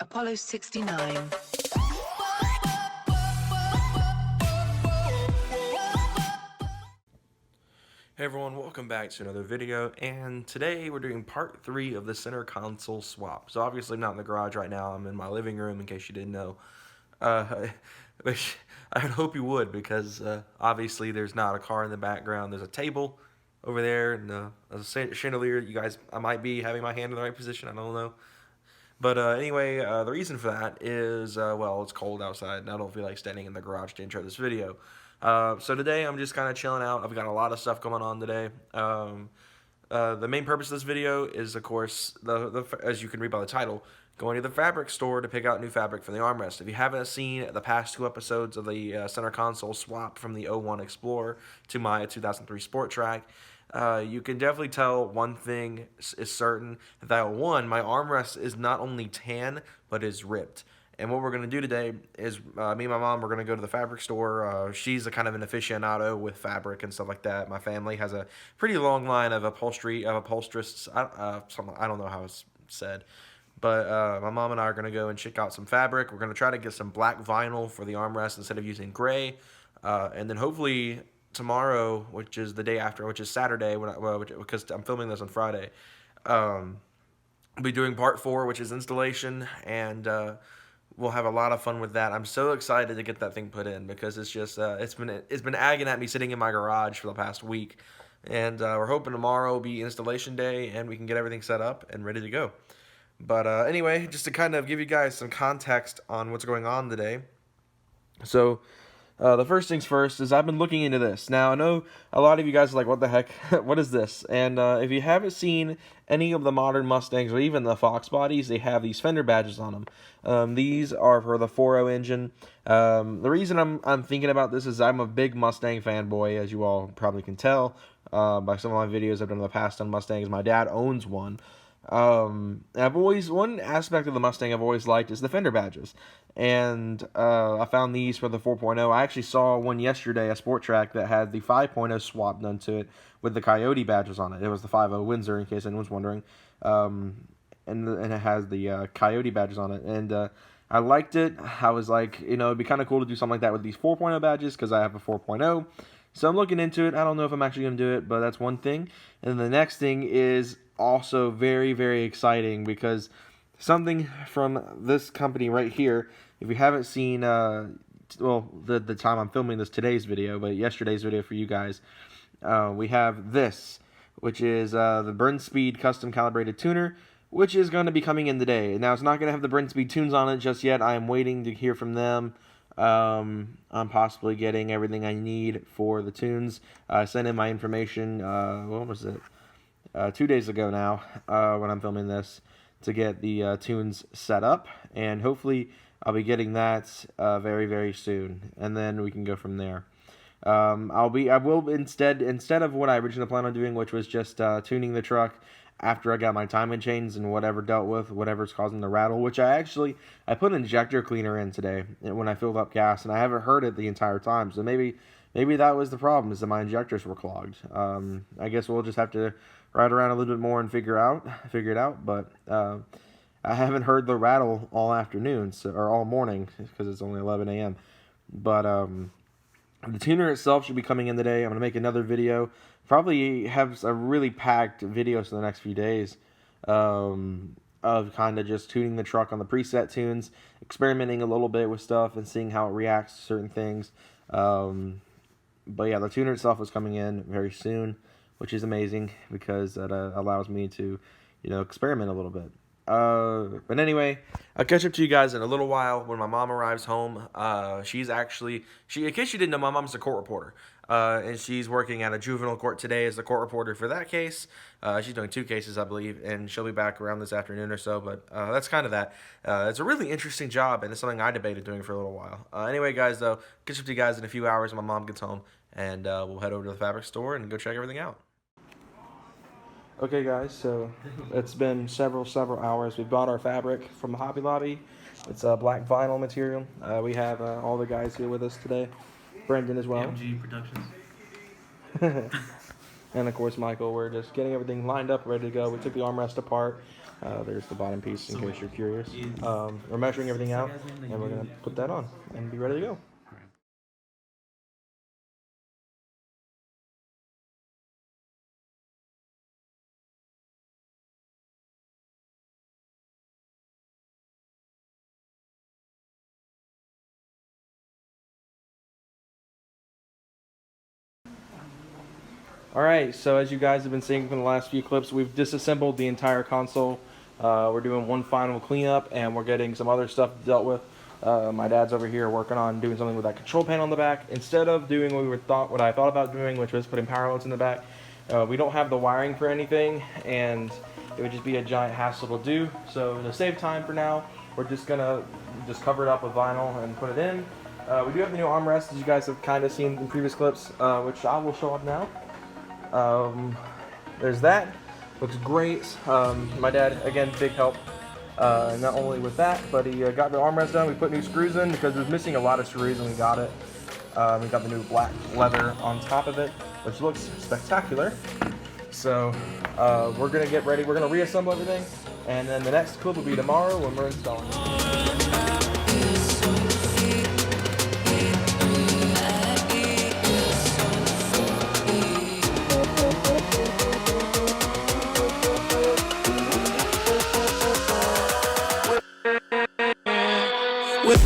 Apollo 69. Hey everyone, welcome back to another video, and today we're doing part 3 of the center console swap. So obviously I'm not in the garage right now, I'm in my living room in case you didn't know. Which I would hope you would, because obviously there's not a car in the background, there's a table over there, and a chandelier. You guys, I might be having my hand in the right position, I don't know. But anyway, the reason for that is, well, it's cold outside, and I don't feel like standing in the garage to intro this video. So today I'm just kind of chilling out. I've got a lot of stuff going on today. The main purpose of this video is, of course, as you can read by the title, going to the fabric store to pick out new fabric for the armrest. If you haven't seen the past 2 episodes of the center console swap from the 01 Explorer to my 2003 Sport Trac, you can definitely tell one thing is certain, that one, my armrest is not only tan, but is ripped. And what we're going to do today is, me and my mom, we're going to go to the fabric store. She's a kind of an aficionado with fabric and stuff like that. My family has a pretty long line of upholsterists. I don't know how it's said. But my mom and I are going to go and check out some fabric. We're going to try to get some black vinyl for the armrest instead of using gray. And then hopefully tomorrow, which is the day after, which is Saturday, because I'm filming this on Friday, I'll be doing part 4, which is installation, and we'll have a lot of fun with that. I'm so excited to get that thing put in, because it's just it's been agging at me sitting in my garage for the past week, and we're hoping tomorrow will be installation day and we can get everything set up and ready to go. But anyway, just to kind of give you guys some context on what's going on today. So the first things first is I've been looking into this. Now, I know a lot of you guys are like, what the heck? What is this? And if you haven't seen any of the modern Mustangs or even the Fox bodies, they have these fender badges on them. These are for the 4.0 engine. The reason I'm thinking about this is I'm a big Mustang fanboy, as you all probably can tell by some of my videos I've done in the past on Mustangs. My dad owns one. One aspect of the Mustang I've always liked is the fender badges, and I found these for the 4.0. I actually saw one yesterday, a Sport Trac, that had the 5.0 swap done to it with the Coyote badges on it. It was the 5.0 Windsor, in case anyone's wondering, and it has the Coyote badges on it, and I liked it. I was like, it'd be kind of cool to do something like that with these 4.0 badges, because I have a 4.0. So I'm looking into it. I don't know if I'm actually going to do it, but that's one thing. And the next thing is also very, very exciting, because something from this company right here, if you haven't seen, well, the time I'm filming today's video, but yesterday's video for you guys, we have this, which is the Burn Speed Custom Calibrated Tuner, which is going to be coming in today. Now, it's not going to have the Burn Speed tunes on it just yet. I am waiting to hear from them. I'm possibly getting everything I need for the tunes. I sent in my information, what was it? 2 days ago now, when I'm filming this, to get the tunes set up, and hopefully I'll be getting that very, very soon, and then we can go from there. I will instead of what I originally planned on doing, which was just tuning the truck after I got my timing chains and whatever's causing the rattle, which I put an injector cleaner in today when I filled up gas, and I haven't heard it the entire time, so maybe that was the problem, is that my injectors were clogged. I guess we'll just have to ride around a little bit more and figure it out, but I haven't heard the rattle all afternoon, or all morning, because it's only 11 a.m. But the tuner itself should be coming in today. I'm going to make another video. Probably have a really packed video for the next few days of kind of just tuning the truck on the preset tunes, experimenting a little bit with stuff and seeing how it reacts to certain things. But yeah, the tuner itself is coming in very soon, which is amazing, because that allows me to, experiment a little bit. But anyway, I'll catch up to you guys in a little while when my mom arrives home. In case you didn't know, my mom's a court reporter. And she's working at a juvenile court today as the court reporter for that case. She's doing 2 cases, I believe, and she'll be back around this afternoon or so, but that's kind of that. It's a really interesting job, and it's something I debated doing for a little while. Anyway, guys, though, catch up to you guys in a few hours when my mom gets home, and we'll head over to the fabric store and go check everything out. Okay, guys, so it's been several hours. We bought our fabric from Hobby Lobby. It's black vinyl material. We have all the guys here with us today. Brendan as well. MG Productions. And of course Michael. We're just getting everything lined up, ready to go. We took the armrest apart. There's the bottom piece in case you're curious. We're measuring everything out, and we're gonna put that on and be ready to go. Alright, so as you guys have been seeing from the last few clips, we've disassembled the entire console. We're doing one final cleanup, and we're getting some other stuff dealt with. My dad's over here working on doing something with that control panel in the back. Instead of doing what I thought about doing, which was putting power outlets in the back, we don't have the wiring for anything, and it would just be a giant hassle to do. So to save time for now, we're just gonna cover it up with vinyl and put it in. We do have the new armrest, as you guys have kind of seen in previous clips, which I will show up now. There's that. Looks great. My dad, again, big help. Not only with that, but he got the armrest done. We put new screws in because it was missing a lot of screws when we got it. We got the new black leather on top of it, which looks spectacular. So we're gonna get ready. We're gonna reassemble everything, and then the next clip will be tomorrow when we're installing it. With